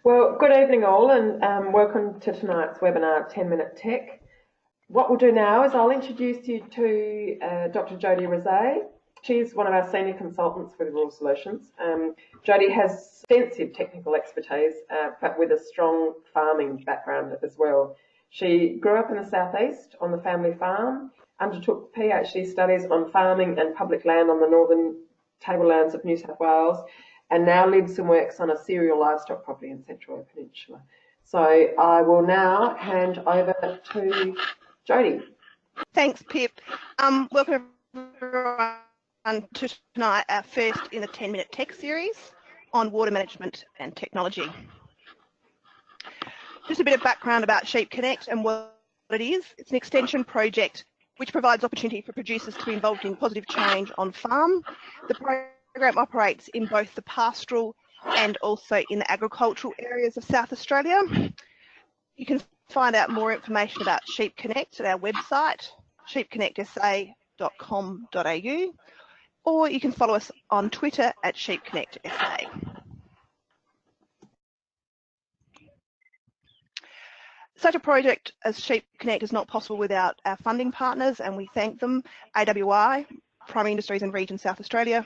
Well, good evening all, and welcome to tonight's webinar, 10-Minute Tech. What we'll do now is I'll introduce you to Dr. Jodie Rosé. She's one of our senior consultants with Rural Solutions. Jodie has extensive technical expertise, but with a strong farming background as well. She grew up in the southeast on the family farm, undertook PhD studies on farming and public land on the northern tablelands of New South Wales, and now lives and works on a cereal livestock property in Central Peninsula. So I will now hand over to Jodie. Thanks, Pip. Welcome everyone to tonight, our first in the 10-Minute Tech series on water management and technology. Just a bit of background about Sheep Connect and what it is. It's an extension project which provides opportunity for producers to be involved in positive change on farm. The program operates in both the pastoral and also in the agricultural areas of South Australia. You can find out more information about Sheep Connect at our website, sheepconnectsa.com.au, or you can follow us on Twitter at sheepconnectsa. Such a project as Sheep Connect is not possible without our funding partners, and we thank them: AWI, Primary Industries and Region South Australia,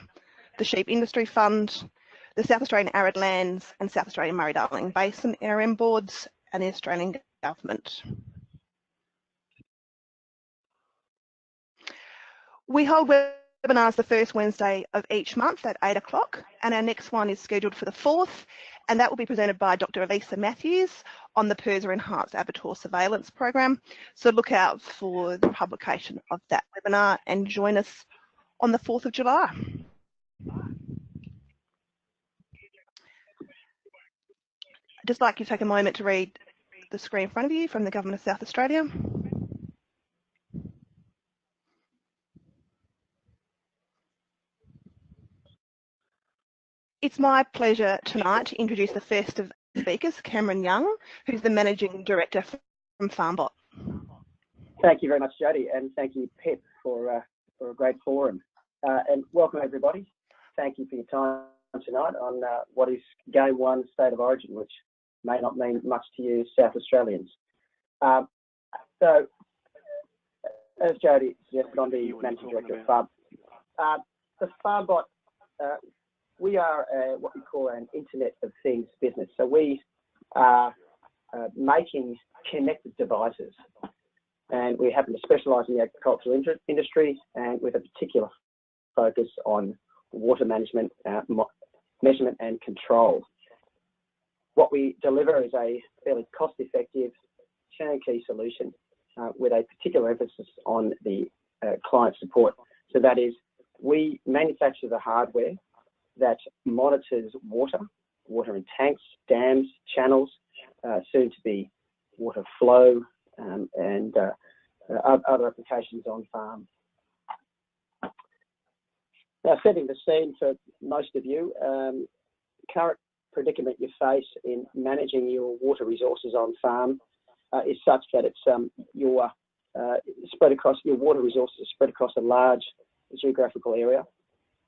the Sheep Industry Fund, the South Australian Arid Lands and South Australian Murray-Darling Basin NRM boards, and the Australian Government. We hold webinars the first Wednesday of each month at 8 o'clock, and our next one is scheduled for the 4th, and that will be presented by Dr. Elisa Matthews on the PIRSA Enhanced Abattoir Surveillance Program. So look out for the publication of that webinar and join us on the 4th of July. I'd just like you to take a moment to read the screen in front of you from the Government of South Australia. It's my pleasure tonight to introduce the first of the speakers, Cameron Young, who's the Managing Director from Farmbot. Thank you very much, Jodie, and thank you, Pip, for a great forum. And welcome, everybody. Thank you for your time tonight on what is Game 1 State of Origin, which may not mean much to you South Australians. So, as Jodie suggested, I'm the Managing Director of Farmbot. The Farmbot, we are what we call an Internet of Things business. So we are making connected devices, and we happen to specialise in the agricultural industry, and with a particular focus on water management, measurement and control. What we deliver is a fairly cost-effective, turnkey solution with a particular emphasis on the client support. So that is, we manufacture the hardware that monitors water in tanks, dams, channels, soon to be water flow, and other applications on farm. Now, setting the scene for most of you, current predicament you face in managing your water resources on farm is such that it's your water resources are spread across a large geographical area.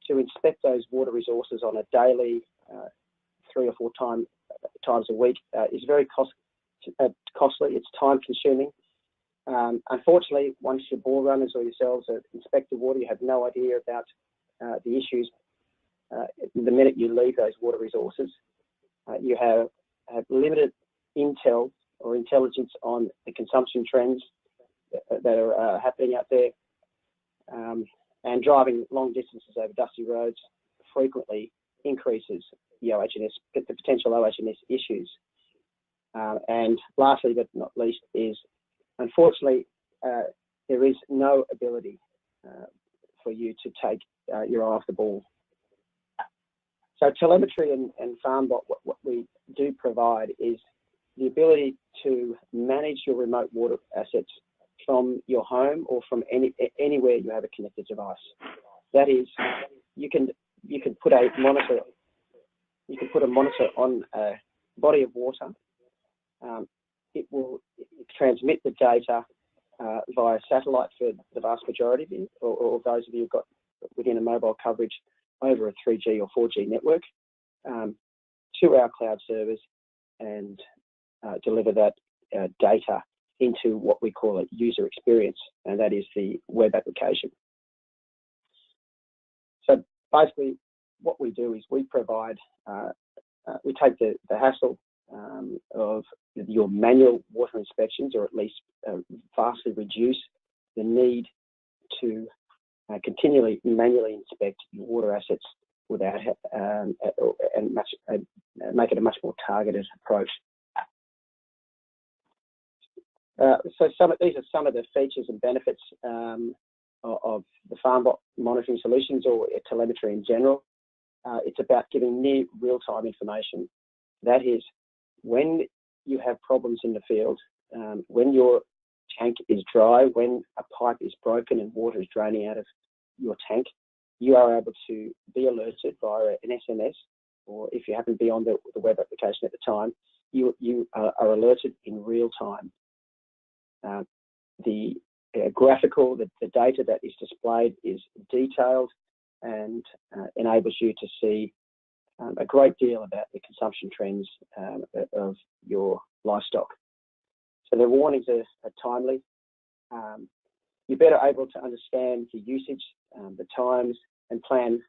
To inspect those water resources on a daily, 3 or 4 times a week is very costly. It's time consuming. Unfortunately, once your bore runners or yourselves inspect the water, you have no idea about the issues the minute you leave those water resources. You have limited intel or intelligence on the consumption trends that are happening out there. And driving long distances over dusty roads frequently increases the potential OH&S issues. And lastly, but not least, is unfortunately there is no ability for you to take your eye off the ball. So telemetry and Farmbot, what we do provide is the ability to manage your remote water assets from your home or from anywhere you have a connected device. That is, you can put a monitor. You can put a monitor on a body of water. It will transmit the data via satellite for the vast majority of you, or those of you who've got within a mobile coverage over a 3G or 4G network, to our cloud servers, deliver that data into what we call a user experience, and that is the web application. So basically, what we do is we provide, we take the hassle of your manual water inspections, or at least vastly reduce the need to continually manually inspect your water assets without and make it a much more targeted approach. So these are some of the features and benefits of the Farmbot monitoring solutions, or telemetry in general. It's about giving near real-time information. That is, when you have problems in the field, when your tank is dry, when a pipe is broken and water is draining out of your tank, you are able to be alerted via an SMS, or if you happen to be on the web application at the time, you are alerted in real time. The graphical, the data that is displayed is detailed and enables you to see a great deal about the consumption trends of your livestock. So the warnings are timely. You're better able to understand the usage, the times, and plan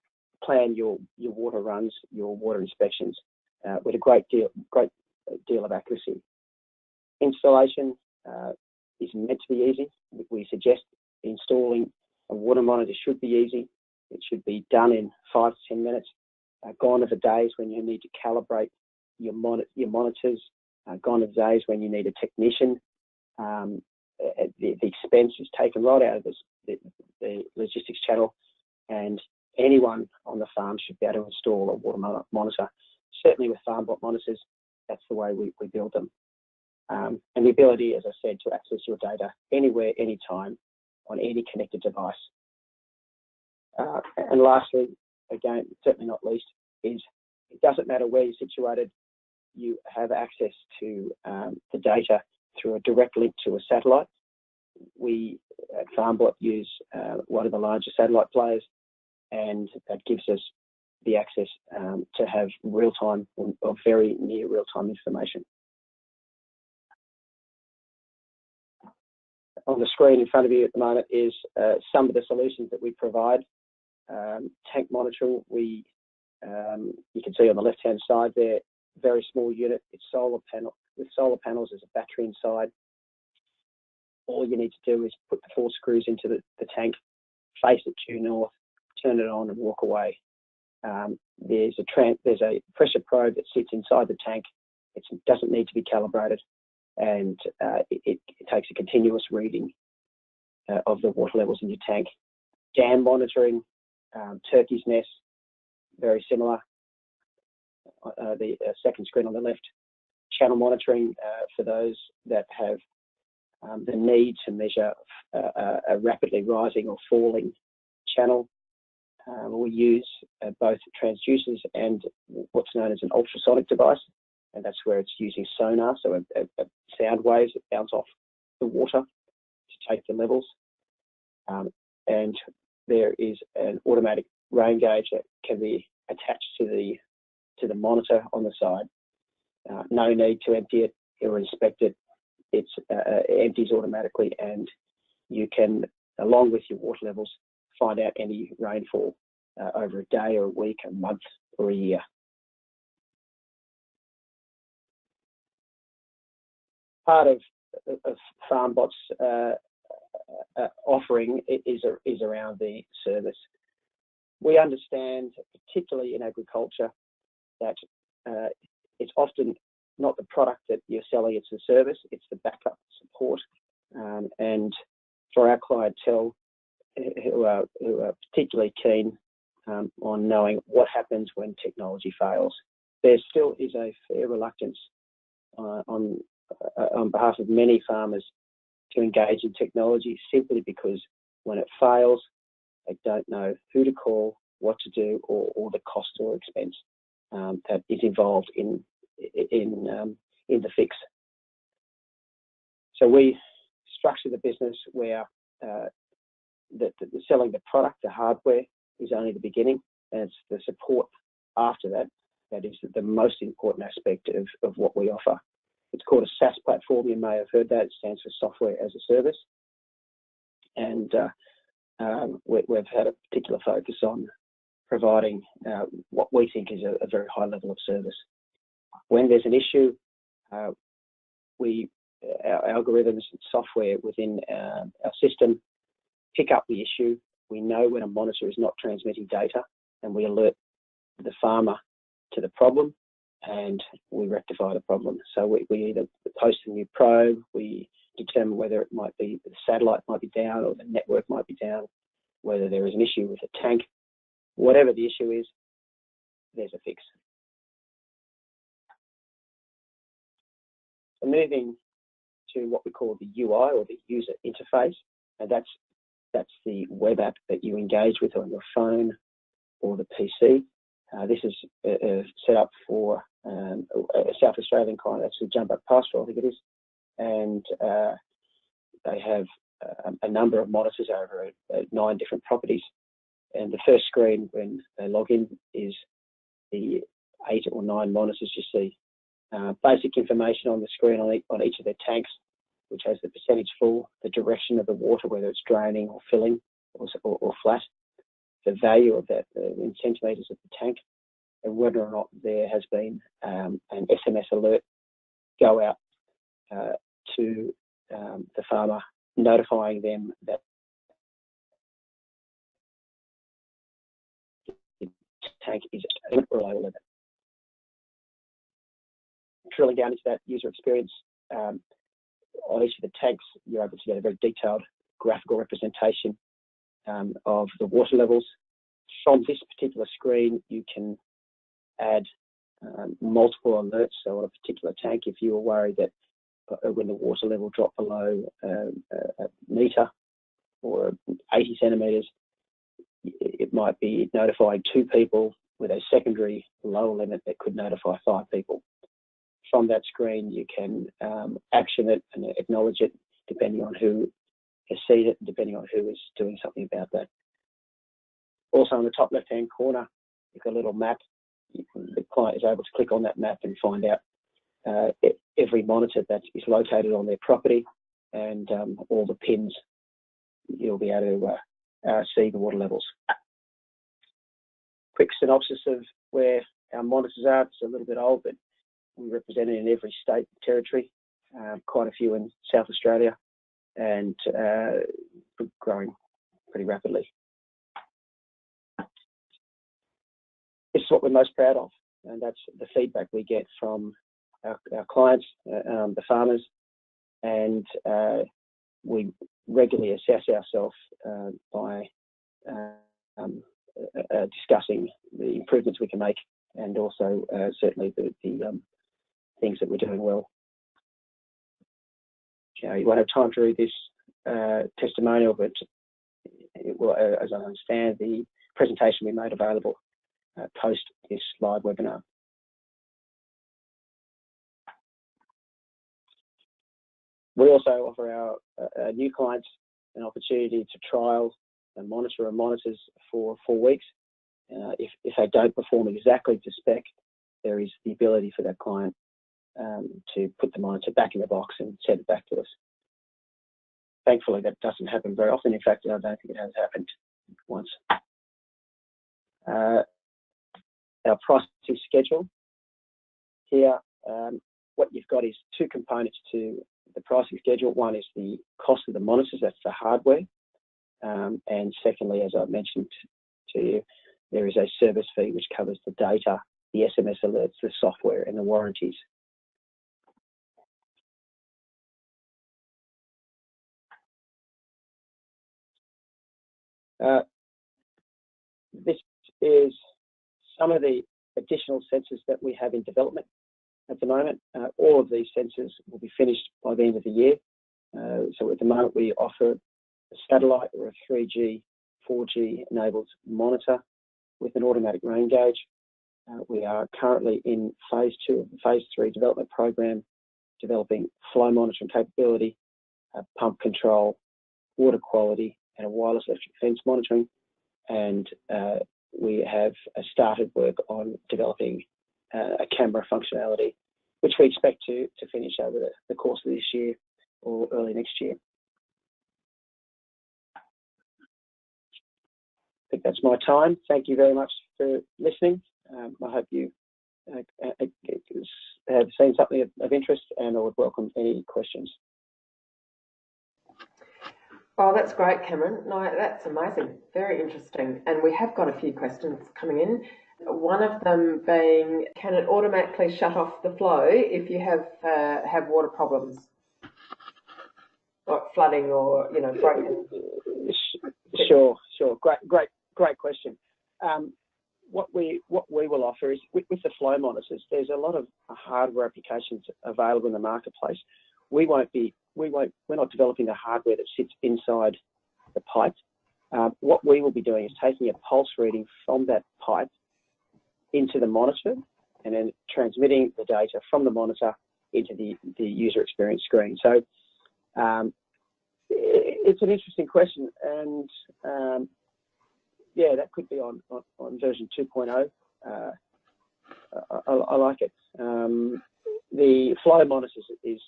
your water runs, your water inspections with a great deal of accuracy. Installation is meant to be easy. We suggest installing a water monitor should be easy. It should be done in 5 to 10 minutes. Gone are the days when you need to calibrate your monitors. Gone are the days when you need a technician. The expense is taken right out of the logistics channel, and anyone on the farm should be able to install a water monitor. Certainly with Farmbot monitors, that's the way we build them. And the ability, as I said, to access your data anywhere, anytime, on any connected device. And lastly, again, certainly not least, is it doesn't matter where you're situated, you have access to the data through a direct link to a satellite. We at Farmbot use one of the larger satellite players, and that gives us the access to have real-time or very near real-time information. On the screen in front of you at the moment is some of the solutions that we provide. Tank monitoring, you can see on the left-hand side there, very small unit. It's solar panel with solar panels as a battery inside. All you need to do is put the 4 screws into the tank, face it due north, turn it on, and walk away. There's a pressure probe that sits inside the tank. It doesn't need to be calibrated, and it takes a continuous reading of the water levels in your tank. Dam monitoring, turkey's nest, very similar. The second screen on the left, channel monitoring for those that have the need to measure a rapidly rising or falling channel. We use both transducers and what's known as an ultrasonic device, and that's where it's using sonar, so a sound waves that bounce off the water to take the levels. And there is an automatic rain gauge that can be attached to the monitor on the side. No need to empty it or inspect it. It empties automatically, and you can, along with your water levels, find out any rainfall over a day or a week, a month or a year. Part of Farmbot's offering is around the service. We understand, particularly in agriculture, that it's often not the product that you're selling, it's the service, it's the backup support. And for our clientele who are particularly keen on knowing what happens when technology fails, there still is a fair reluctance on behalf of many farmers to engage in technology, simply because when it fails, they don't know who to call, what to do, or the cost or expense that is involved in the fix. So we structure the business where selling the product, the hardware, is only the beginning, and it's the support after that that is the most important aspect of what we offer. It's called a SaaS platform. You may have heard that. It stands for Software as a Service. And we've had a particular focus on providing what we think is a very high level of service. When there's an issue, our algorithms and software within our system pick up the issue. We know when a monitor is not transmitting data, and we alert the farmer to the problem, and we rectify the problem. So we either post a new probe, we determine whether it might be the satellite might be down or the network might be down, whether there is an issue with a tank. Whatever the issue is, there's a fix. So moving to what we call the UI, or the user interface, and that's the web app that you engage with on your phone or the PC. This is set up for a South Australian client, actually Jumbo Pastoral, I think it is, and they have a number of monitors over 9 different properties. And the first screen when they log in is the 8 or 9 monitors you see. Basic information on the screen on each of their tanks, which has the percentage full, the direction of the water, whether it's draining or filling or flat, the value of that in centimetres of the tank, and whether or not there has been an SMS alert go out to the farmer, notifying them that the tank is at or low limit. Drilling down into that user experience, on each of the tanks, you're able to get a very detailed graphical representation of the water levels. From this particular screen, you can add multiple alerts. So on a particular tank, if you were worried that when the water level dropped below a metre or 80 centimetres, it might be notifying 2 people, with a secondary lower limit that could notify 5 people. From that screen, you can action it and acknowledge it, depending on who has seen it and depending on who is doing something about that. Also, on the top left-hand corner, you've got a little map. The client is able to click on that map and find out every monitor that is located on their property, and all the pins. You'll be able to see the water levels. Quick synopsis of where our monitors are. It's a little bit old, but we're represented in every state and territory, quite a few in South Australia, and growing pretty rapidly. This is what we're most proud of, and that's the feedback we get from our clients, the farmers, and we regularly assess ourselves by discussing the improvements we can make, and also certainly the things that we're doing well. You won't have time to read this testimonial, but it will, as I understand, the presentation we made available post this live webinar. We also offer our new clients an opportunity to trial and monitor our monitors for 4 weeks. If they don't perform exactly to spec, there is the ability for that client to put the monitor back in the box and send it back to us. Thankfully, that doesn't happen very often. In fact, I don't think it has happened once. Our pricing schedule here, what you've got is 2 components to the pricing schedule. One is the cost of the monitors, that's the hardware. And secondly, as I mentioned to you, there is a service fee which covers the data, the SMS alerts, the software, and the warranties. This is some of the additional sensors that we have in development at the moment. All of these sensors will be finished by the end of the year. So at the moment, we offer a satellite or a 3G, 4G enabled monitor with an automatic rain gauge. We are currently in phase 2 of the phase 3 development program, developing flow monitoring capability, pump control, water quality, and a wireless electric fence monitoring. And we have started work on developing a camera functionality which we expect to finish over the course of this year or early next year. I think that's my time. Thank you very much for listening. I hope you have seen something of interest, and I would welcome any questions. Oh, that's great, Cameron. No, that's amazing. Very interesting. And we have got a few questions coming in. One of them being, can it automatically shut off the flow if you have water problems, like flooding or broken? Sure. Great question. What we will offer is with the flow monitors. There's a lot of hardware applications available in the marketplace. We're not developing the hardware that sits inside the pipe. What we will be doing is taking a pulse reading from that pipe into the monitor and then transmitting the data from the monitor into the user experience screen. So it's an interesting question, and yeah, that could be on version 2.0. I like it. The flow monitors is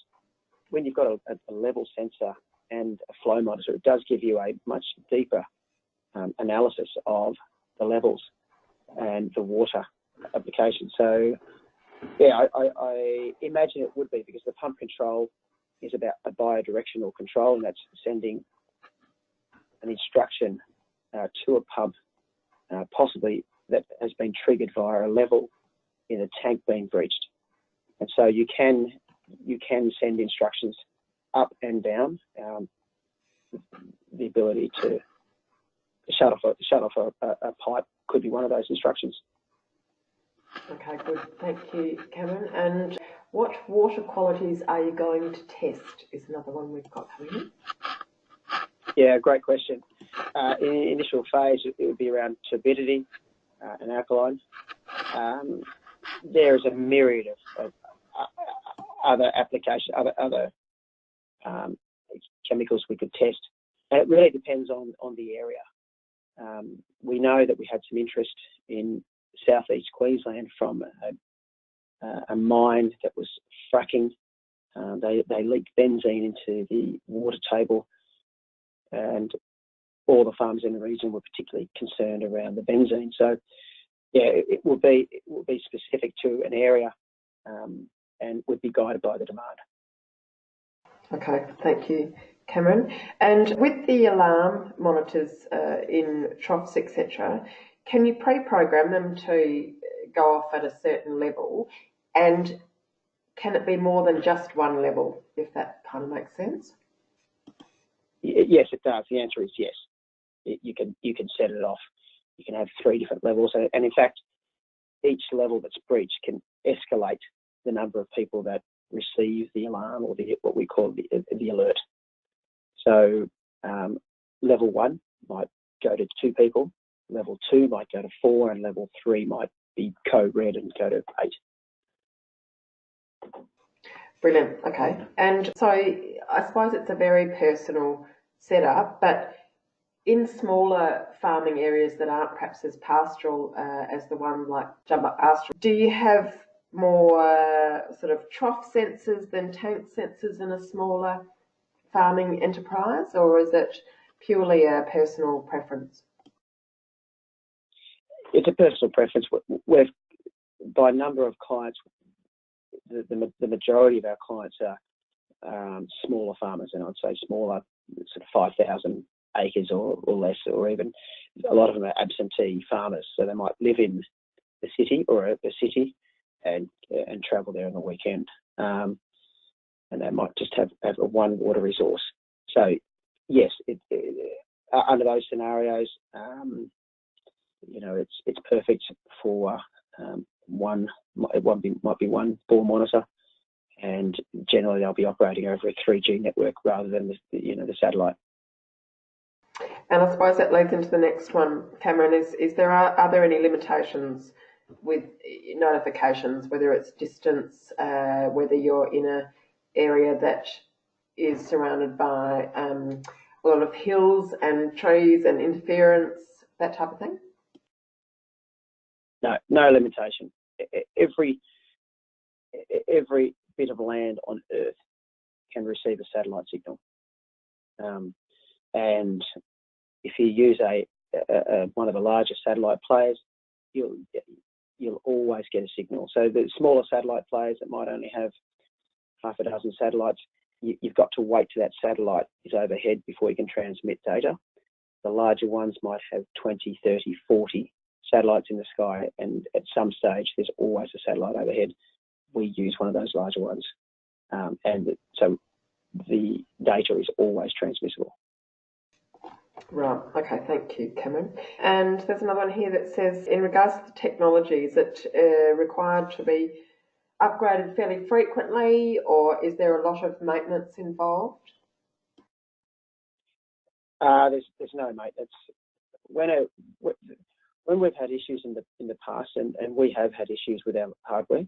when you've got a level sensor and a flow monitor, it does give you a much deeper analysis of the levels and the water application. So yeah, I imagine it would be, because the pump control is about a bidirectional control, and that's sending an instruction to a pump, possibly that has been triggered via a level in a tank being breached. And so you can send instructions up and down. The ability to shut off a pipe could be one of those instructions. Okay, good. Thank you, Cameron. And what water qualities are you going to test is another one we've got coming in. Yeah, great question. In the initial phase, it would be around turbidity and alkaline. There is a myriad of other applications, other chemicals we could test, and it really depends on the area. We know that we had some interest in southeast Queensland from a mine that was fracking. They leaked benzene into the water table, and all the farmers in the region were particularly concerned around the benzene. So yeah, it will be specific to an area, and would be guided by the demand. Okay, thank you, Cameron. And with the alarm monitors in troughs, etc., can you pre-program them to go off at a certain level, and can it be more than just one level, if that kind of makes sense? Yes, it does. The answer is yes. You can set it off. You can have 3 different levels, and in fact, each level that's breached can escalate the number of people that receive the alarm, or what we call the alert. So level 1 might go to 2 people, level 2 might go to 4, and level 3 might be code red and go to 8. Brilliant. Okay. And so I suppose it's a very personal setup, but in smaller farming areas that aren't perhaps as pastoral as the one like Jumbuck Pastoral, do you have more sort of trough sensors than tank sensors in a smaller farming enterprise, or is it purely a personal preference? It's a personal preference. We've, by number of clients, the majority of our clients are smaller farmers, and I'd say smaller, sort of 5,000 acres or less, or even a lot of them are absentee farmers. So they might live in the city or a city and travel there on the weekend, and they might just have a one water resource. So yes, under those scenarios, it's perfect for one. It might be one bore monitor, and generally they'll be operating over a 3G network rather than the satellite. And I suppose that leads into the next one, Cameron. Are there any limitations with notifications, whether it's distance, whether you're in an area that is surrounded by a lot of hills and trees and interference, that type of thing? No limitation. every bit of land on Earth can receive a satellite signal. And if you use one of the larger satellite players, you'll always get a signal. So the smaller satellite players that might only have half a dozen satellites, you've got to wait till that satellite is overhead before you can transmit data. The larger ones might have 20, 30, 40 satellites in the sky, and at some stage there's always a satellite overhead. We use one of those larger ones, and so the data is always transmissible. Right, okay, thank you, Cameron. And there's another one here that says, in regards to the technology, is it required to be upgraded fairly frequently, or is there a lot of maintenance involved? There's no maintenance. When we've had issues in the past, and we have had issues with our hardware,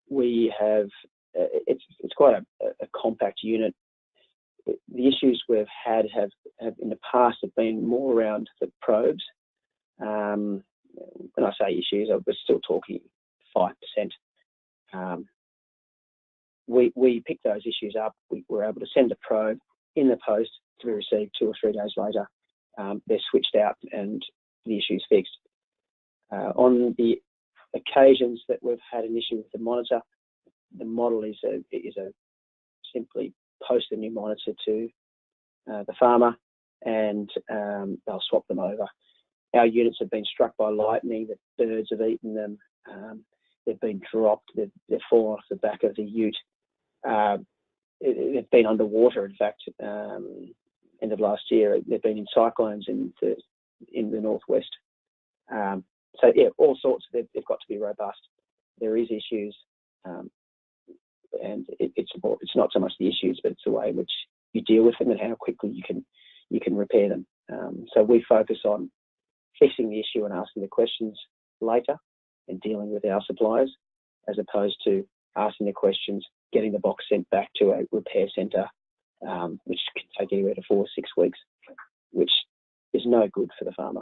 we have it's quite a compact unit. The issues we've had have in the past have been more around the probes. When I say issues, we're still talking 5%. We picked those issues up. We were able to send a probe in the post to be received 2 or 3 days later. They're switched out and the issue's fixed. On the occasions that we've had an issue with the monitor, the model is simply post a new monitor to the farmer, and they'll swap them over. Our units have been struck by lightning. The birds have eaten them. They've been dropped. They've fallen off the back of the ute. They've been underwater. In fact, end of last year, they've been in cyclones in the northwest. So yeah, all sorts. They've got to be robust. There is issues, and it's not so much the issues, but it's the way in which you deal with them and how quickly you can repair them. So we focus on fixing the issue and asking the questions later and dealing with our suppliers, as opposed to asking the questions, getting the box sent back to a repair centre, which can take anywhere to 4 or 6 weeks, which is no good for the farmer.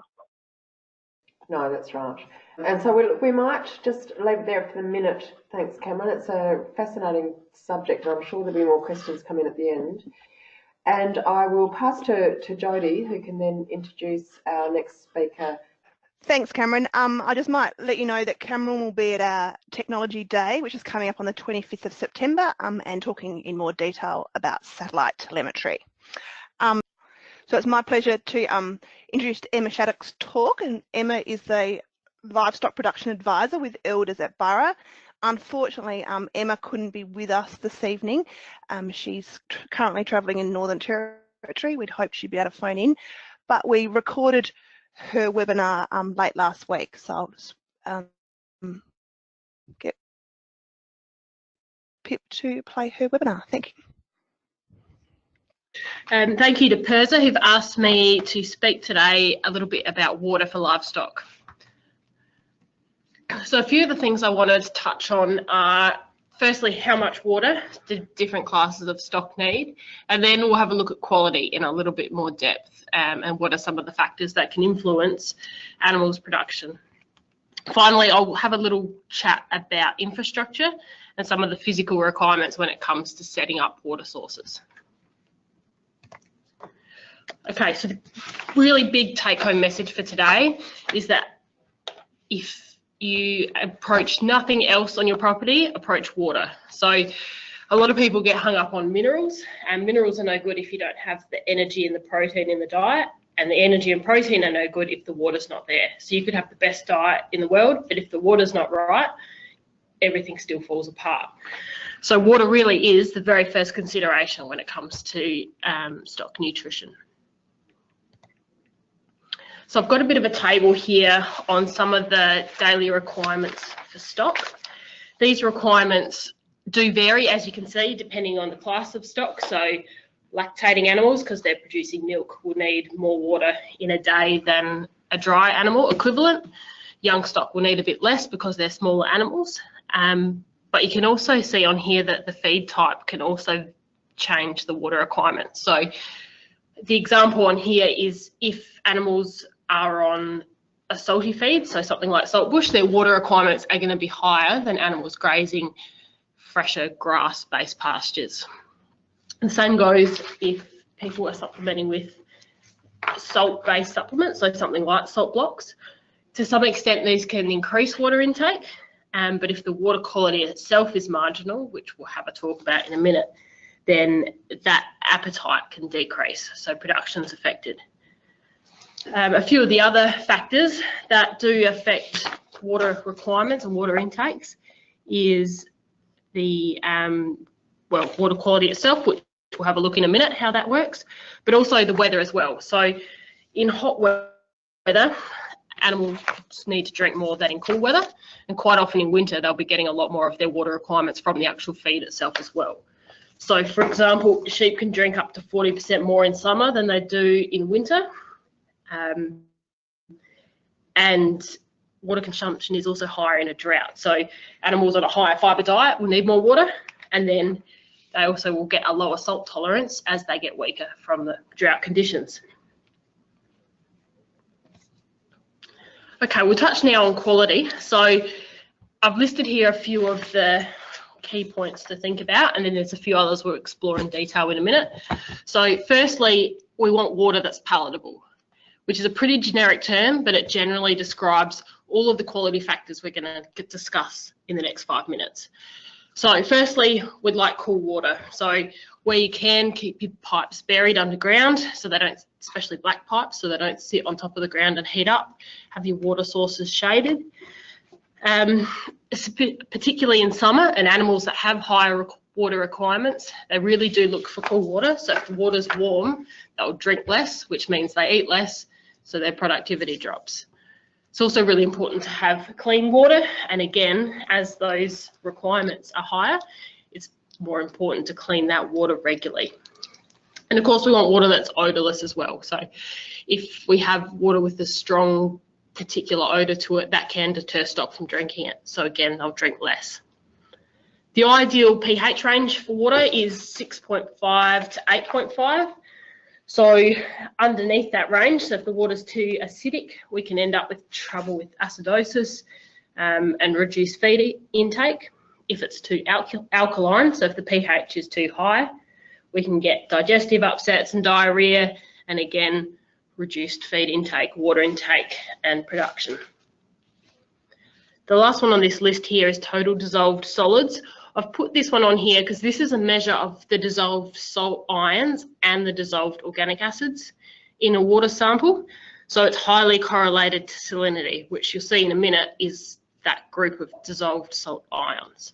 No, that's right. And so we might just leave it there for the minute. Thanks, Cameron. It's a fascinating subject, and I'm sure there'll be more questions come in at the end. And I will pass to Jodie, who can then introduce our next speaker. Thanks, Cameron. I just might let you know that Cameron will be at our Technology Day, which is coming up on the 25th of September, and talking in more detail about satellite telemetry. So it's my pleasure to introduce Emma Shattock's talk, and Emma is the Livestock Production Advisor with Elders at Borough. Unfortunately, Emma couldn't be with us this evening. She's currently travelling in Northern Territory. We'd hoped she'd be able to phone in, but we recorded her webinar late last week. So I'll just get Pip to play her webinar. Thank you. Thank you to PIRSA, who've asked me to speak today a little bit about water for livestock. So a few of the things I wanted to touch on are, firstly, how much water do different classes of stock need, and then we'll have a look at quality in a little bit more depth, and what are some of the factors that can influence animals' production. Finally, I'll have a little chat about infrastructure and some of the physical requirements when it comes to setting up water sources. Okay, so the really big take-home message for today is that if you approach nothing else on your property, approach water. So a lot of people get hung up on minerals, and minerals are no good if you don't have the energy and the protein in the diet, and the energy and protein are no good if the water's not there. So you could have the best diet in the world, but if the water's not right, everything still falls apart. So water really is the very first consideration when it comes to stock nutrition. So I've got a bit of a table here on some of the daily requirements for stock. These requirements do vary, as you can see, depending on the class of stock. So lactating animals, because they're producing milk, will need more water in a day than a dry animal equivalent. Young stock will need a bit less because they're smaller animals. But you can also see on here that the feed type can also change the water requirements. So the example on here is if animals are on a salty feed, so something like saltbush, their water requirements are going to be higher than animals grazing fresher grass-based pastures. The same goes if people are supplementing with salt-based supplements, so something like salt blocks. To some extent, these can increase water intake, but if the water quality itself is marginal, which we'll have a talk about in a minute, then that appetite can decrease, so production's affected. A few of the other factors that do affect water requirements and water intakes is the water quality itself, which we'll have a look in a minute how that works, but also the weather as well. So in hot weather, animals need to drink more than in cool weather, and quite often in winter they'll be getting a lot more of their water requirements from the actual feed itself as well. So for example, sheep can drink up to 40% more in summer than they do in winter. And water consumption is also higher in a drought. So animals on a higher fibre diet will need more water, and then they also will get a lower salt tolerance as they get weaker from the drought conditions. Okay, we'll touch now on quality. So I've listed here a few of the key points to think about, and then there's a few others we'll explore in detail in a minute. So firstly, we want water that's palatable, which is a pretty generic term, but it generally describes all of the quality factors we're going to discuss in the next 5 minutes. So firstly, we'd like cool water. So where you can, keep your pipes buried underground so they don't, especially black pipes, so they don't sit on top of the ground and heat up. Have your water sources shaded. Particularly in summer, and animals that have higher water requirements, they really do look for cool water. So if the water's warm, they'll drink less, which means they eat less, so their productivity drops. It's also really important to have clean water, and again, as those requirements are higher, it's more important to clean that water regularly. And of course, we want water that's odourless as well. So if we have water with a strong particular odour to it, that can deter stock from drinking it. So again, they'll drink less. The ideal pH range for water is 6.5 to 8.5. So underneath that range, so if the water's too acidic, we can end up with trouble with acidosis and reduced feed intake. If it's too alkaline, so if the pH is too high, we can get digestive upsets and diarrhea, and again, reduced feed intake, water intake and production. The last one on this list here is total dissolved solids. I've put this one on here because this is a measure of the dissolved salt ions and the dissolved organic acids in a water sample. So it's highly correlated to salinity, which you'll see in a minute is that group of dissolved salt ions.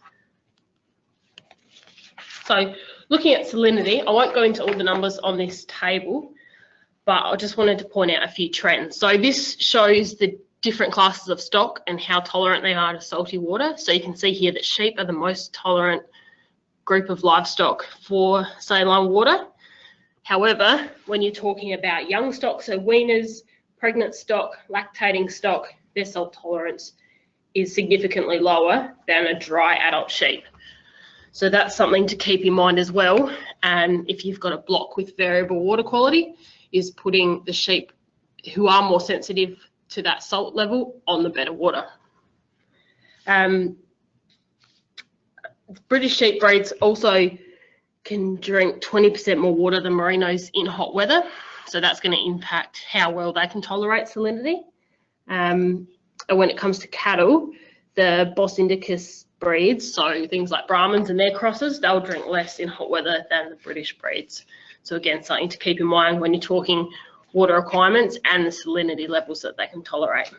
So looking at salinity, I won't go into all the numbers on this table, but I just wanted to point out a few trends. So this shows the different classes of stock and how tolerant they are to salty water. So you can see here that sheep are the most tolerant group of livestock for saline water. However, when you're talking about young stock, so weaners, pregnant stock, lactating stock, their salt tolerance is significantly lower than a dry adult sheep. So that's something to keep in mind as well. And if you've got a block with variable water quality, is putting the sheep who are more sensitive to that salt level on the better water. British sheep breeds also can drink 20% more water than merinos in hot weather, so that's going to impact how well they can tolerate salinity. And when it comes to cattle, the Bos Indicus breeds, so things like Brahmins and their crosses, they'll drink less in hot weather than the British breeds. So again, something to keep in mind when you're talking water requirements and the salinity levels that they can tolerate.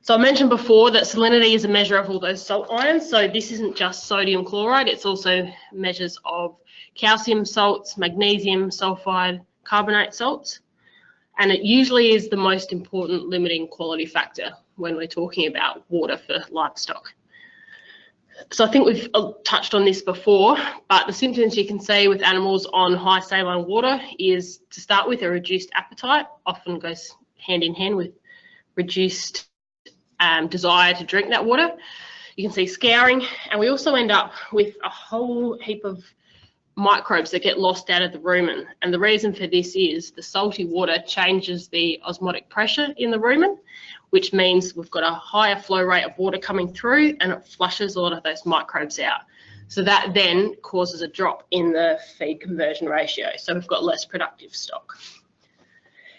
So I mentioned before that salinity is a measure of all those salt ions. So this isn't just sodium chloride, it's also measures of calcium salts, magnesium sulfide, carbonate salts. And it usually is the most important limiting quality factor when we're talking about water for livestock. So I think we've touched on this before, but the symptoms you can see with animals on high saline water is, to start with, a reduced appetite, often goes hand in hand with reduced desire to drink that water. You can see scouring, and we also end up with a whole heap of microbes that get lost out of the rumen. And the reason for this is the salty water changes the osmotic pressure in the rumen, which means we've got a higher flow rate of water coming through and it flushes a lot of those microbes out. So that then causes a drop in the feed conversion ratio. So we've got less productive stock.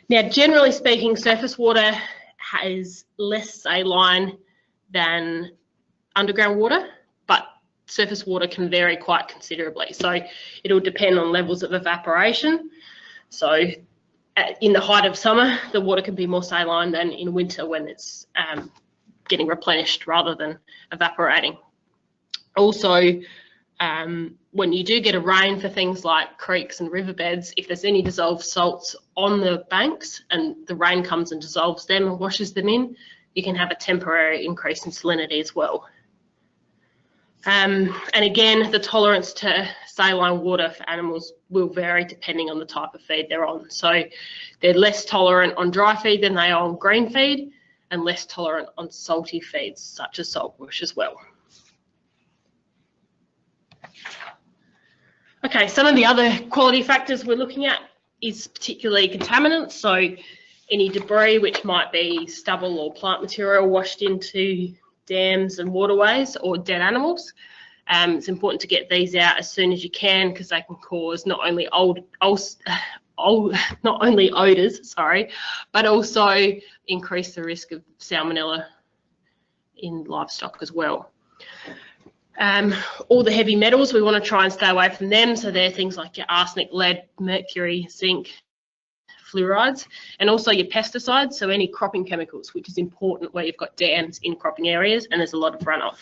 Now, generally speaking, surface water has less saline than underground water, but surface water can vary quite considerably. So it'll depend on levels of evaporation. So in the height of summer, the water can be more saline than in winter when it's getting replenished rather than evaporating. Also, when you do get a rain for things like creeks and riverbeds, if there's any dissolved salts on the banks and the rain comes and dissolves them and washes them in, you can have a temporary increase in salinity as well. And again, the tolerance to saline water for animals will vary depending on the type of feed they're on. So they're less tolerant on dry feed than they are on green feed, and less tolerant on salty feeds such as saltbush as well. Okay, some of the other quality factors we're looking at is particularly contaminants. So any debris, which might be stubble or plant material washed into dams and waterways or dead animals. It's important to get these out as soon as you can because they can cause not only odours, but also increase the risk of salmonella in livestock as well. All the heavy metals, we want to try and stay away from them. So they're things like your arsenic, lead, mercury, zinc, fluorides, and also your pesticides, so any cropping chemicals, which is important where you've got dams in cropping areas and there's a lot of runoff.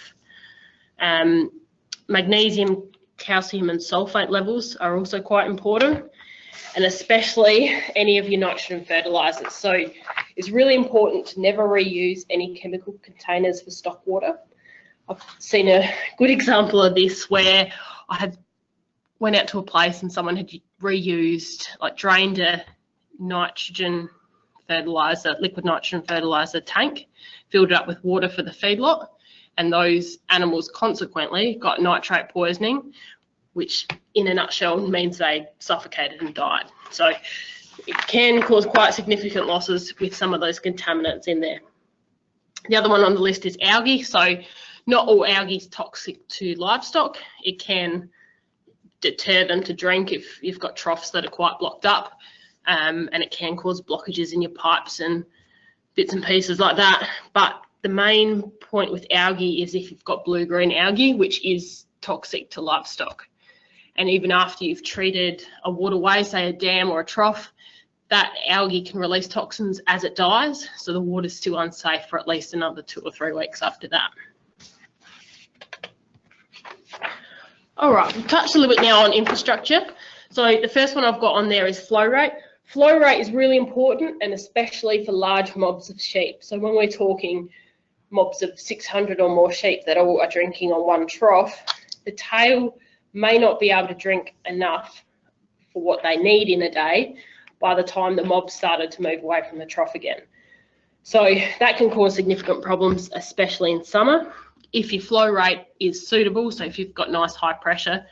Magnesium, calcium and sulfate levels are also quite important, and especially any of your nitrogen fertilisers. So it's really important to never reuse any chemical containers for stock water. I've seen a good example of this where I went out to a place and someone had reused, like drained a nitrogen fertiliser, liquid nitrogen fertiliser tank, filled it up with water for the feedlot, and those animals consequently got nitrate poisoning, which in a nutshell means they suffocated and died. So it can cause quite significant losses with some of those contaminants in there. The other one on the list is algae. So not all algae is toxic to livestock. It can deter them to drink if you've got troughs that are quite blocked up. And it can cause blockages in your pipes and bits and pieces like that. But the main point with algae is if you've got blue-green algae, which is toxic to livestock. And even after you've treated a waterway, say a dam or a trough, that algae can release toxins as it dies. So the water's still unsafe for at least another 2 or 3 weeks after that. All right, we've touched a little bit now on infrastructure. So the first one I've got on there is flow rate. Flow rate is really important, and especially for large mobs of sheep. So when we're talking mobs of 600 or more sheep that all are drinking on one trough, the tail may not be able to drink enough for what they need in a day by the time the mob started to move away from the trough again. So that can cause significant problems, especially in summer. If your flow rate is suitable, so if you've got nice high pressure,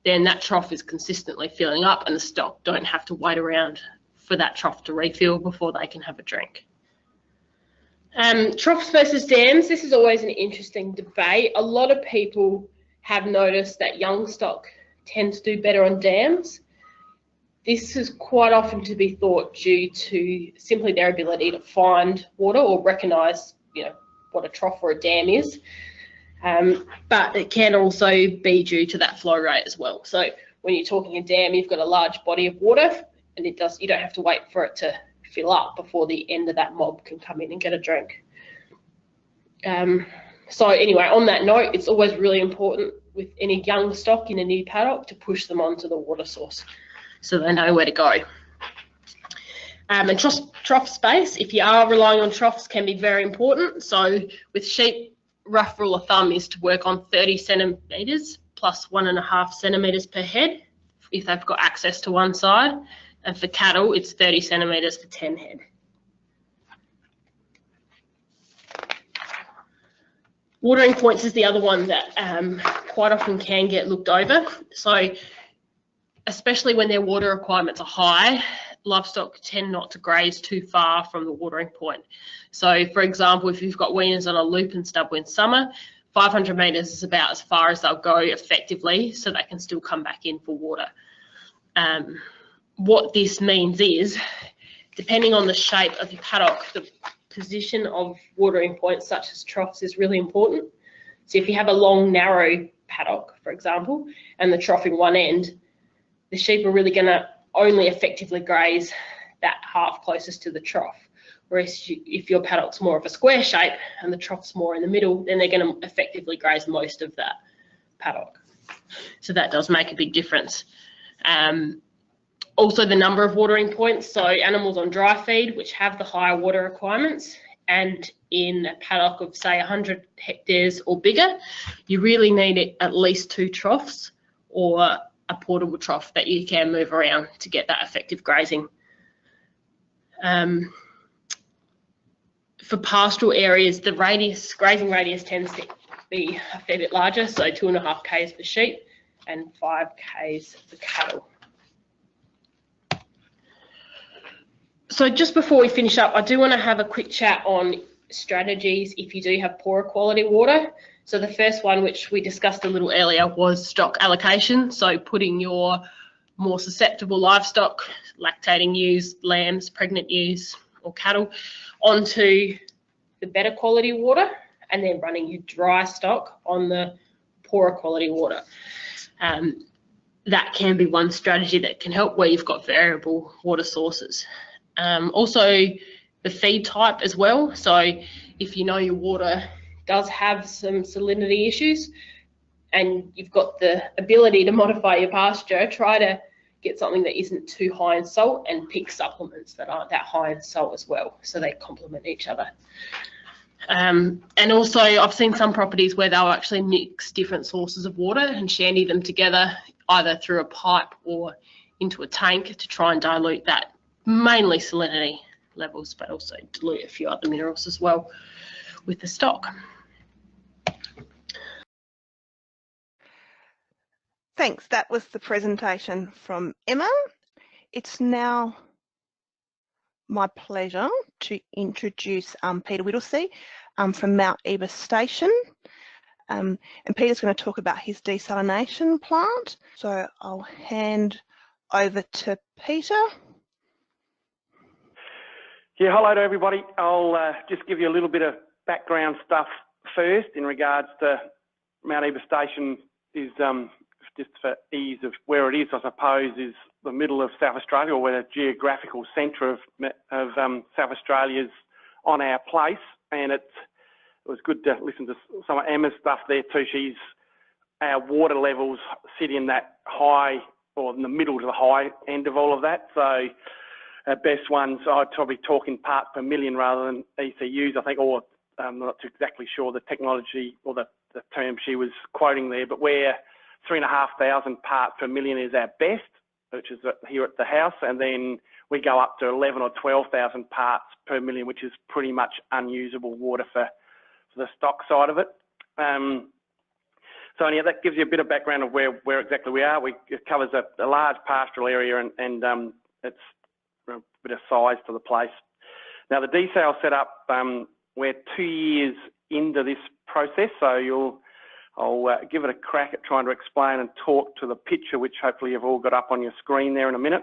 then that trough is consistently filling up and the stock don't have to wait around for that trough to refill before they can have a drink. Troughs versus dams, this is always an interesting debate. A lot of people have noticed that young stock tend to do better on dams. This is quite often to be thought due to simply their ability to find water or recognise, what a trough or a dam is. But it can also be due to that flow rate as well. So when you're talking a dam, you've got a large body of water, and you don't have to wait for it to fill up before the end of that mob can come in and get a drink. So anyway, on that note, it's always really important with any young stock in a new paddock to push them onto the water source so they know where to go. And trough space, if you are relying on troughs, can be very important. So with sheep, rough rule of thumb is to work on 30 centimetres plus 1.5 centimetres per head if they've got access to one side. And for cattle, it's 30 centimetres for 10 head. Watering points is the other one that quite often can get looked over. So especially when their water requirements are high, livestock tend not to graze too far from the watering point. So, for example, if you've got weaners on a loop and stubble in summer, 500 metres is about as far as they'll go effectively, so they can still come back in for water. What this means is, depending on the shape of your paddock, the position of watering points such as troughs is really important. So if you have a long, narrow paddock, for example, and the trough in one end, the sheep are really going to only effectively graze that half closest to the trough. Whereas if your paddock's more of a square shape and the trough's more in the middle, then they're going to effectively graze most of that paddock. So that does make a big difference. Also the number of watering points. So animals on dry feed, which have the higher water requirements, and in a paddock of say 100 hectares or bigger, you really need at least 2 troughs or a portable trough that you can move around to get that effective grazing. For pastoral areas, the grazing radius tends to be a fair bit larger, so 2.5 k's for sheep and 5 k's for cattle. So just before we finish up, I do want to have a quick chat on strategies if you do have poorer quality water. So the first one, which we discussed a little earlier, was stock allocation. So putting your more susceptible livestock, lactating ewes, lambs, pregnant ewes or cattle, onto the better quality water, and then running your dry stock on the poorer quality water. That can be one strategy that can help where you've got variable water sources. Also the feed type as well. So if you know your water does have some salinity issues and you've got the ability to modify your pasture, try to get something that isn't too high in salt and pick supplements that aren't that high in salt as well, so they complement each other. And also I've seen some properties where they'll actually mix different sources of water and shandy them together, either through a pipe or into a tank, to try and dilute that, mainly salinity levels, but also dilute a few other minerals as well with the stock. Thanks. That was the presentation from Emma. It's now my pleasure to introduce Peter Whittlesea from Mount Ebor Station. And Peter's going to talk about his desalination plant. So I'll hand over to Peter. Yeah, hello to everybody. I'll just give you a little bit of background stuff first in regards to Mount Ebor Station. Is just for ease of where it is, I suppose, is the middle of South Australia, or where the geographical centre of South Australia's on our place. And it was good to listen to some of Emma's stuff there too. Our water levels sit in that high, or in the middle to the high end of all of that. So our best ones, I'd probably talk in parts per million rather than ECUs, I think, or I'm not exactly sure the technology or the term she was quoting there, but we're 3,500 parts per million is our best, which is here at the house, and then we go up to 11 or 12,000 parts per million, which is pretty much unusable water for the stock side of it. So yeah, that gives you a bit of background of where exactly we are. It covers a large pastoral area, and it's a bit of size to the place. Now the desal setup, we're 2 years into this process, so I'll give it a crack at trying to explain and talk to the picture, which hopefully you've all got up on your screen there in a minute.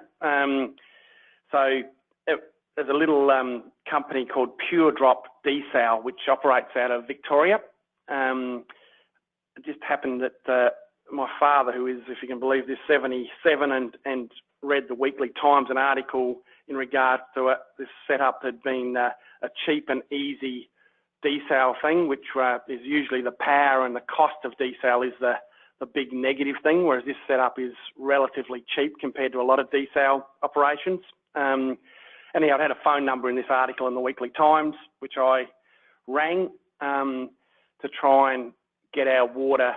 There's a little company called Pure Drop Desal, which operates out of Victoria. It just happened that my father, who is, if you can believe this, 77, and read the Weekly Times, an article in regards to it, this setup had been a cheap and easy desal thing, which is usually the power and the cost of desal is the big negative thing, whereas this setup is relatively cheap compared to a lot of desal operations. Anyhow, I had a phone number in this article in the Weekly Times, which I rang to try and get our water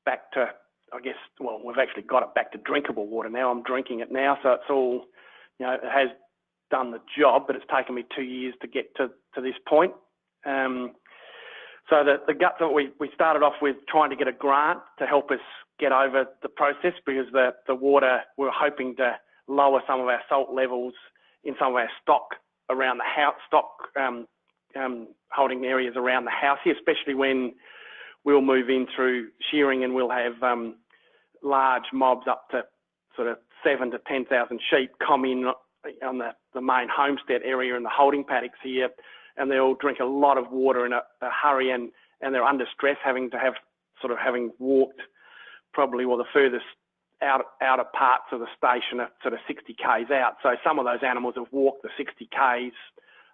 back to, I guess, well, we've actually got it back to drinkable water now. I'm drinking it now, so it's all, it has done the job, but it's taken me 2 years to get to this point. So the guts that we started off with trying to get a grant to help us get over the process, because the water, we were hoping to lower some of our salt levels in some of our stock around the house, holding areas around the house here, especially when we'll move in through shearing and we'll have large mobs up to sort of 7,000 to 10,000 sheep come in on the main homestead area and the holding paddocks here, and they all drink a lot of water in a hurry, and they're under stress, having walked probably the furthest outer parts of the station are sort of 60 k's out. So some of those animals have walked the 60 k's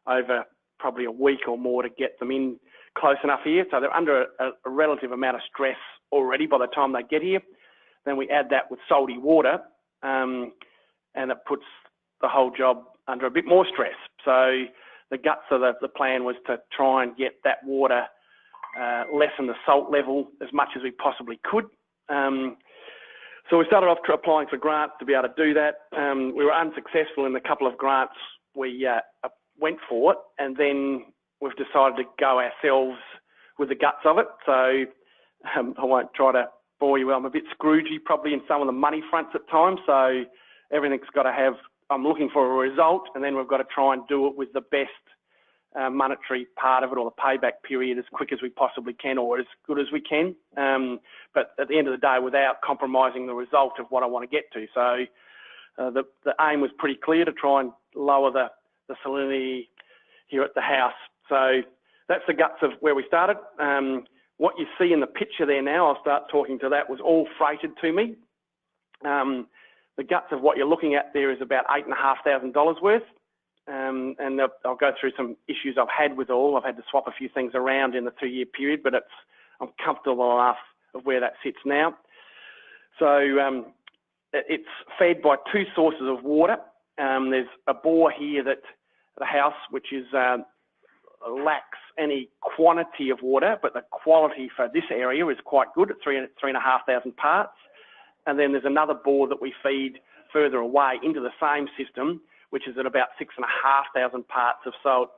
over probably a week or more to get them in close enough here. So they're under a relative amount of stress already by the time they get here. Then we add that with salty water, and it puts the whole job under a bit more stress. So the guts of the plan was to try and get that water, lessen the salt level as much as we possibly could. So we started off applying for grants to be able to do that. We were unsuccessful in the couple of grants we went for, and then we've decided to go ourselves with the guts of it. So I won't try to bore you. I'm a bit Scroogey probably in some of the money fronts at times. So everything's got to have, I'm looking for a result, and then we've got to try and do it with the best monetary part of it, or the payback period, as quick as we possibly can, or as good as we can. But at the end of the day, without compromising the result of what I want to get to. So the aim was pretty clear, to try and lower the salinity here at the house. So that's the guts of where we started. What you see in the picture there now, I'll start talking to that, was all freighted to me. The guts of what you're looking at there is about $8,500 worth. And I'll go through some issues I've had with all. I've had to swap a few things around in the 2-year period, but I'm comfortable enough of where that sits now. So it's fed by 2 sources of water. There's a bore here that the house, which is lacks any quantity of water, but the quality for this area is quite good at 3,500 parts. And then there's another bore that we feed further away into the same system, which is at about 6,500 parts of salt.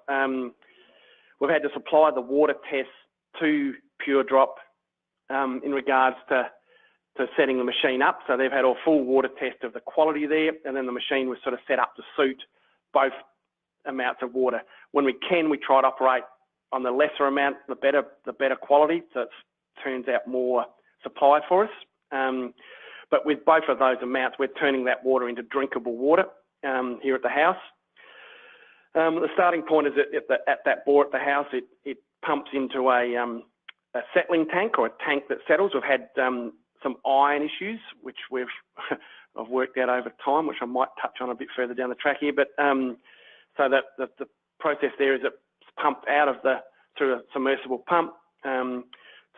We've had to supply the water tests to Pure Drop in regards to setting the machine up. So they've had a full water test of the quality there, and then the machine was sort of set up to suit both amounts of water. When we can, we try to operate on the lesser amount, the better quality, so it turns out more supply for us. But with both of those amounts, we're turning that water into drinkable water here at the house. The starting point is at that bore at the house. It pumps into a settling tank, or a tank that settles. We've had some iron issues, which I've worked out over time, which I might touch on a bit further down the track here. But so that the process there is it's pumped out of through a submersible pump to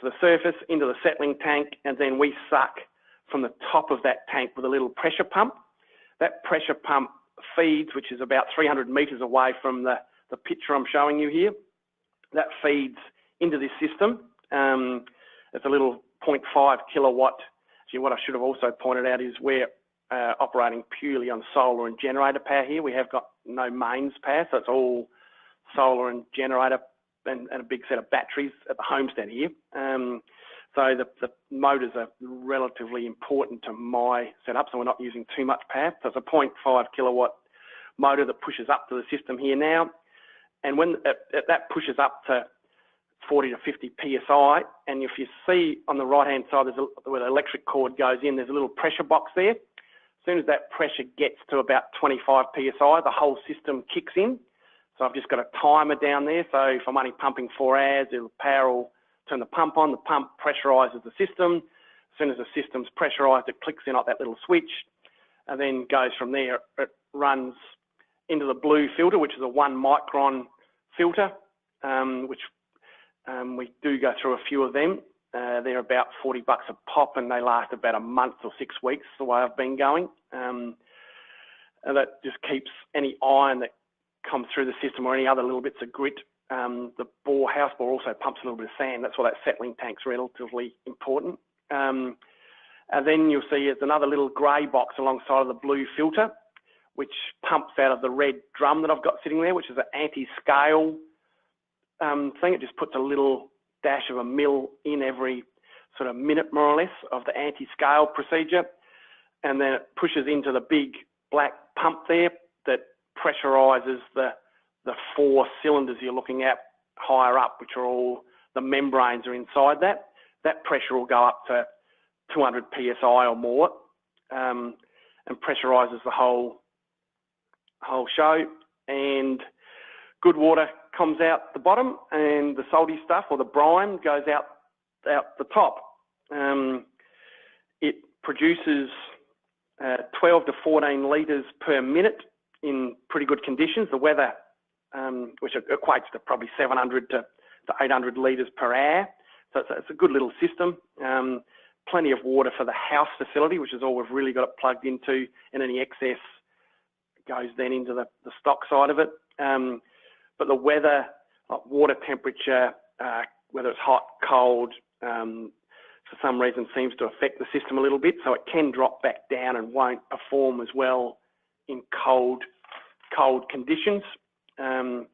the surface into the settling tank, and then we suck from the top of that tank with a little pressure pump. That pressure pump feeds, which is about 300 metres away from the picture I'm showing you here. That feeds into this system. It's a little 0.5 kilowatt. Actually, what I should have also pointed out is we're operating purely on solar and generator power here. We have got no mains power, so it's all solar and generator and a big set of batteries at the homestead here. So the motors are relatively important to my setup, so we're not using too much power. So it's a 0.5 kilowatt motor that pushes up to the system here now. And when that pushes up to 40 to 50 PSI, and if you see on the right-hand side, where the electric cord goes in, there's a little pressure box there. As soon as that pressure gets to about 25 PSI, the whole system kicks in. So I've just got a timer down there. So if I'm only pumping 4 hours, the power will turn the pump on. The pump pressurizes the system. As soon as the system's pressurized, it clicks in like that little switch, and then goes from there. It runs into the blue filter, which is a 1 micron filter, which we do go through a few of them. They're about $40 a pop, and they last about a month or 6 weeks, the way I've been going. And that just keeps any iron that comes through the system, or any other little bits of grit. The house bore also pumps a little bit of sand. That's why that settling tank's relatively important. And then you'll see there's another little grey box alongside of the blue filter, which pumps out of the red drum that I've got sitting there, which is an anti-scale thing. It just puts a little dash of a mil in every sort of minute, more or less, of the anti-scale procedure. And then it pushes into the big black pump there that pressurizes the 4 cylinders you're looking at higher up, which are all, the membranes are inside that. That pressure will go up to 200 psi or more, and pressurizes the whole show. And good water comes out the bottom, and the salty stuff, or the brine, goes out the top. It produces 12 to 14 litres per minute in pretty good conditions. The weather, which equates to probably 700 to 800 litres per hour. So it's a good little system. Plenty of water for the house facility, which is all we've really got it plugged into, and any excess goes then into the stock side of it. But the weather, like water temperature, whether it's hot, cold, for some reason seems to affect the system a little bit, so it can drop back down and won't perform as well in cold conditions. And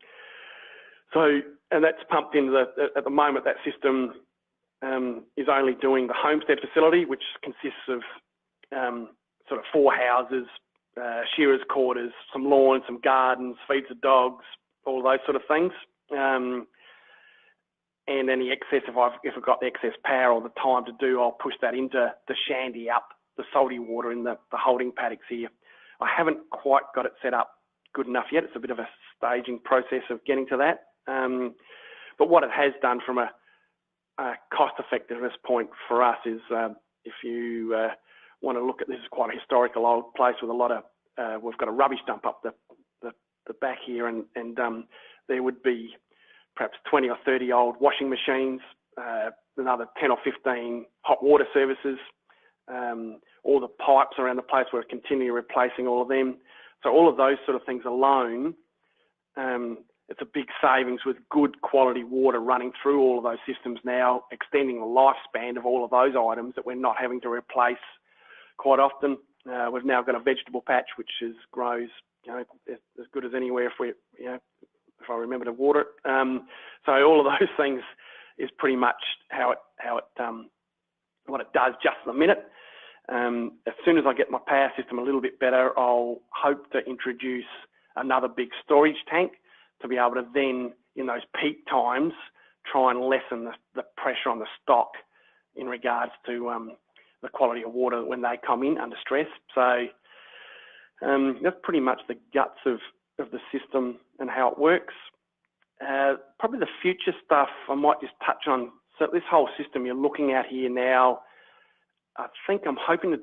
that's pumped into at the moment, that system is only doing the homestead facility, which consists of sort of 4 houses, shearers' quarters, some lawns, some gardens, feeds the dogs, all those sort of things. And any excess, if I've got the excess power or the time to do, I'll push that into the shandy up the salty water in the holding paddocks here. I haven't quite got it set up good enough yet. It's a bit of a staging process of getting to that. But what it has done from a cost effectiveness point for us is, if you want to look at, this is quite a historical old place with a lot of, we've got a rubbish dump up the back here, and there would be perhaps 20 or 30 old washing machines, another 10 or 15 hot water services, all the pipes around the place, we're continually replacing all of them. So all of those sort of things alone, it's a big savings with good quality water running through all of those systems now, extending the lifespan of all of those items that we're not having to replace quite often. We've now got a vegetable patch which grows, as good as anywhere if I remember to water it. So all of those things is pretty much what it does just in a minute. As soon as I get my power system a little bit better, I'll hope to introduce another big storage tank to be able to then, in those peak times, try and lessen the pressure on the stock in regards to the quality of water when they come in under stress. So that's pretty much the guts of the system and how it works. Probably the future stuff I might just touch on. So this whole system you're looking at here now, I think I'm hoping to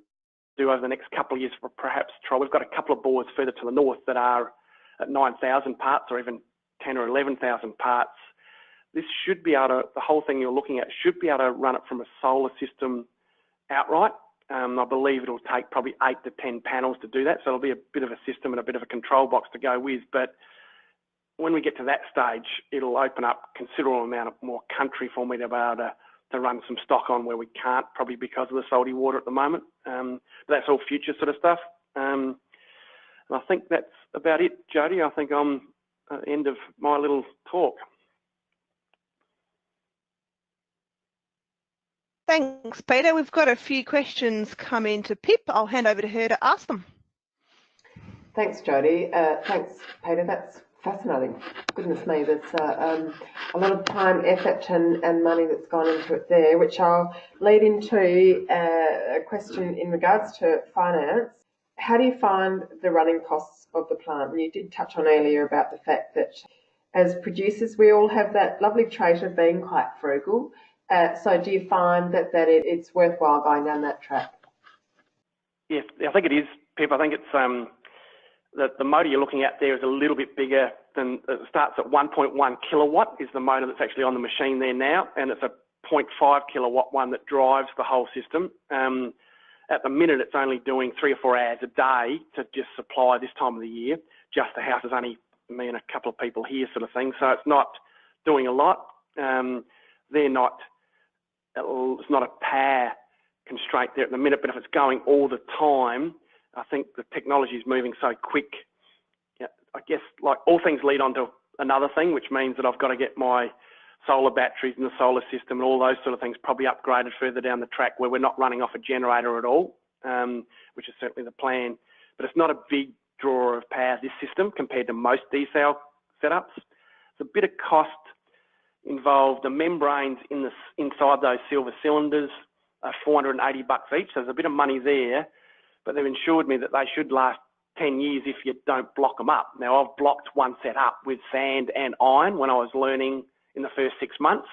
do over the next couple of years, for perhaps try. We've got a couple of bores further to the north that are at 9,000 parts or even 10 or 11,000 parts. This should be able to, the whole thing you're looking at should be able to run it from a solar system outright. I believe it'll take probably 8 to 10 panels to do that. So it'll be a bit of a system and a bit of a control box to go with. But when we get to that stage, it'll open up a considerable amount of more country for me to be able to run some stock on where we can't, probably because of the salty water at the moment. But that's all future sort of stuff. And I think that's about it, Jodie. I think I'm at the end of my little talk. Thanks, Peter. We've got a few questions come in to Pip. I'll hand over to her to ask them. Thanks, Jodie. Thanks, Peter. That's fascinating. Goodness me, there's a lot of time, effort and money that's gone into it there, which I'll lead into a question in regards to finance. How do you find the running costs of the plant? And you did touch on earlier about the fact that as producers, we all have that lovely trait of being quite frugal. So do you find that it's worthwhile going down that track? Yes, I think it is, Pip. I think it's the motor you're looking at there is a little bit bigger than, it starts at 1.1 kilowatt is the motor that's actually on the machine there now, and it's a 0.5 kilowatt one that drives the whole system. At the minute, it's only doing 3 or 4 hours a day to just supply this time of the year. Just the house is only me and a couple of people here sort of thing, so it's not doing a lot. It's not a power constraint there at the minute, but if it's going all the time, I think the technology is moving so quick. Yeah, I guess like all things lead on to another thing, which means that I've got to get my solar batteries in the solar system and all those sort of things probably upgraded further down the track where we're not running off a generator at all, which is certainly the plan. But it's not a big drawer of power, this system, compared to most desal setups. There's a bit of cost involved. The membranes inside those silver cylinders are $480 each, so there's a bit of money there, but they've assured me that they should last 10 years if you don't block them up. Now, I've blocked one set up with sand and iron when I was learning in the first 6 months.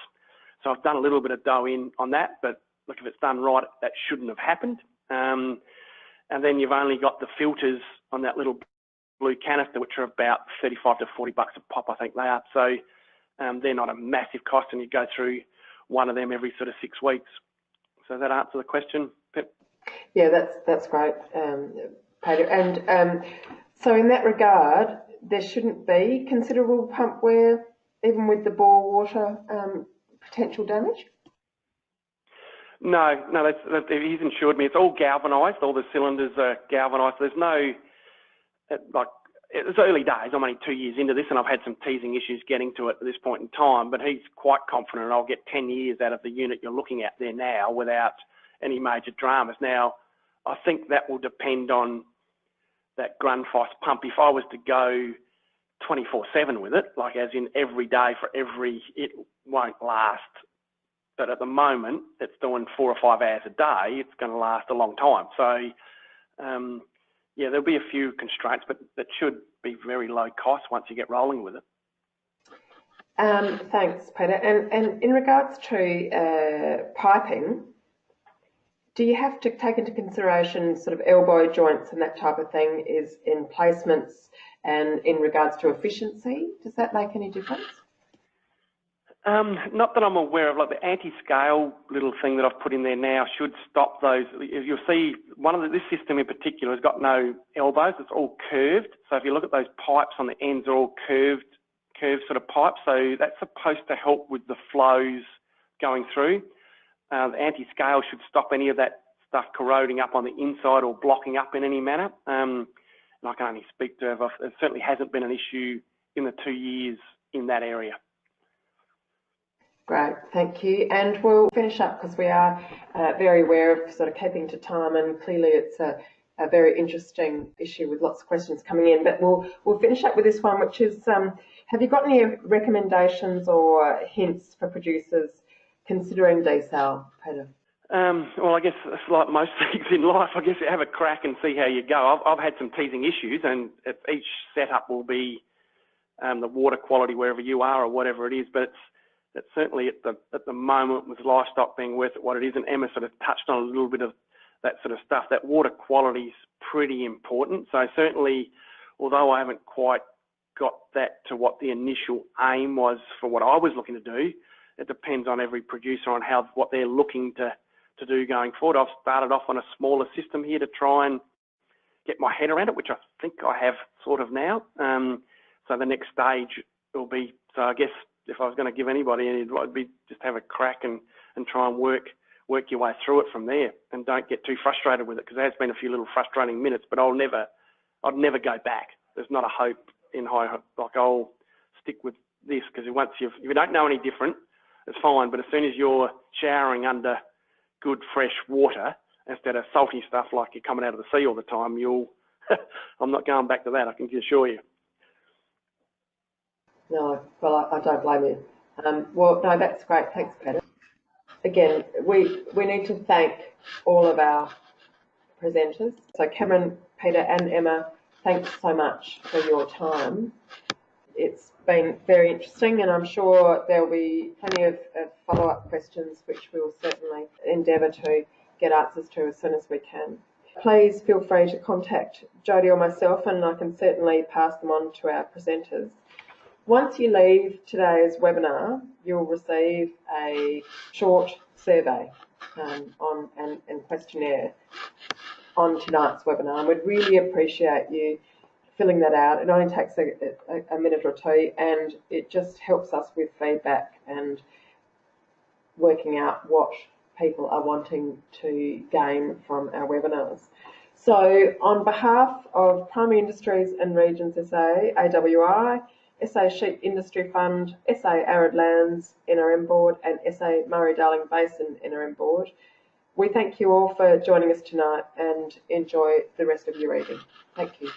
So I've done a little bit of dough in on that, but look, if it's done right, that shouldn't have happened. And then you've only got the filters on that little blue canister, which are about 35 to 40 bucks a pop, I think they are. So they're not a massive cost, and you go through one of them every sort of 6 weeks. So that answer the question, Pip? Yeah, that's great, Peter. And so in that regard, there shouldn't be considerable pump wear, even with the bore water potential damage? No, he's insured me. It's all galvanised. All the cylinders are galvanised. There's no, it's early days. I'm only 2 years into this, and I've had some teething issues getting to it at this point in time, but he's quite confident I'll get 10 years out of the unit you're looking at there now without any major dramas. Now, I think that will depend on that Grundfos pump. If I was to go 24/7 with it, like as in every day it won't last. But at the moment, it's doing 4 or 5 hours a day. It's going to last a long time. So, yeah, there'll be a few constraints, but that should be very low cost once you get rolling with it. Thanks, Peter. And in regards to piping, do you have to take into consideration sort of elbow joints and that type of thing is in placements and in regards to efficiency? Does that make any difference? Not that I'm aware of. Like the anti-scale little thing that I've put in there now should stop those. You'll see this system in particular has got no elbows. It's all curved. So if you look at those pipes on the ends, they're all curved sort of pipes. So that's supposed to help with the flows going through. The anti-scale should stop any of that stuff corroding up on the inside or blocking up in any manner. And I can only speak to it certainly hasn't been an issue in the 2 years in that area. Great, thank you. And we'll finish up because we are very aware of sort of keeping to time, and clearly it's a very interesting issue with lots of questions coming in. But we'll finish up with this one, which is, have you got any recommendations or hints for producers considering desal, Peter? Well, I guess it's like most things in life. I guess you have a crack and see how you go. I've had some teething issues, and each setup will be the water quality wherever you are or whatever it is. But it's certainly at the moment with livestock being worth it what it is, and Emma sort of touched on a little bit of that sort of stuff. That water quality is pretty important. So certainly, although I haven't quite got that to what the initial aim was for what I was looking to do, it depends on every producer on what they're looking to do going forward. I've started off on a smaller system here to try and get my head around it, which I think I have sort of now. So the next stage will be, so I guess if I was going to give anybody any advice, it'd be just have a crack and try and work your way through it from there, and don't get too frustrated with it, because there has been a few little frustrating minutes, but I'd never go back. There's not a hope in high, like I'll stick with this, because once if you don't know any different, it's fine. But as soon as you're showering under good fresh water instead of salty stuff like you're coming out of the sea all the time, I'm not going back to that, I can assure you. No, well, I don't blame you. Well, no, that's great. Thanks, Peter. Again, we need to thank all of our presenters. So Cameron, Peter and Emma, thanks so much for your time. It's been very interesting, and I'm sure there'll be plenty of follow-up questions which we'll certainly endeavour to get answers to as soon as we can. Please feel free to contact Jodie or myself, and I can certainly pass them on to our presenters. Once you leave today's webinar, you'll receive a short survey and questionnaire on tonight's webinar, and we'd really appreciate you filling that out. It only takes a minute or two, and it just helps us with feedback and working out what people are wanting to gain from our webinars. So on behalf of Primary Industries and Regions SA, AWI, SA Sheep Industry Fund, SA Arid Lands NRM Board and SA Murray-Darling Basin NRM Board. We thank you all for joining us tonight and enjoy the rest of your evening. Thank you.